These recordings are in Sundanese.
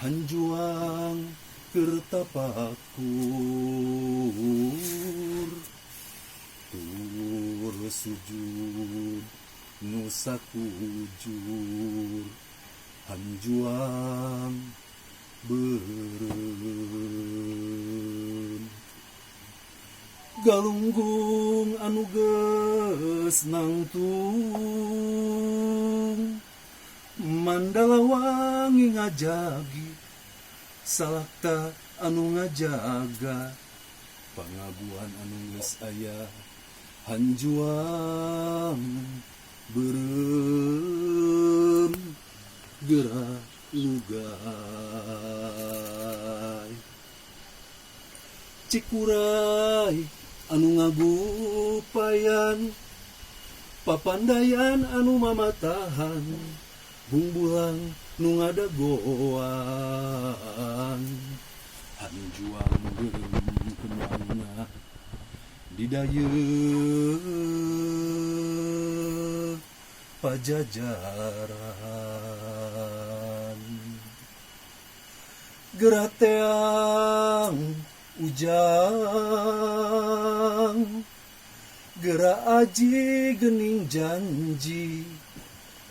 Hanjuang kertapakur tur sujud nusa kujur hanjuang beureum galunggung anu geus nangtung mandala wangi ngajagi salakta anu ngajaga pangabuan anu geus aya hanjuang beureum gerak lugay cikuray anu ngagupayan papandayan anu mamatahan bungbulang nu ngadagoan hanjuang beureum kemana di dayeuh pajajaran gerateang ujang gerak aji gening janji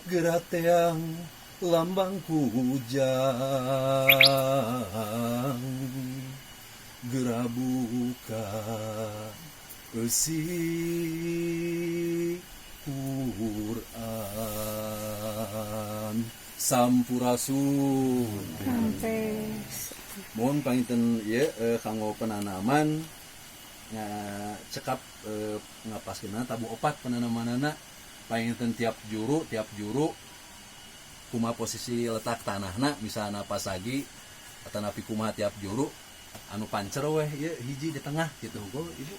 gerateang lambang kujang gerabuka esi Quran sampurasun mohon panginten ya kanggo penanaman cekap ngapaskeunna tabu opat penanamanana panginten tiap juru kumaha posisi letak tanahna misalna pasagi atanapi kumaha tiap juru anu pancer weh ieu hiji di tengah gitu go ibu.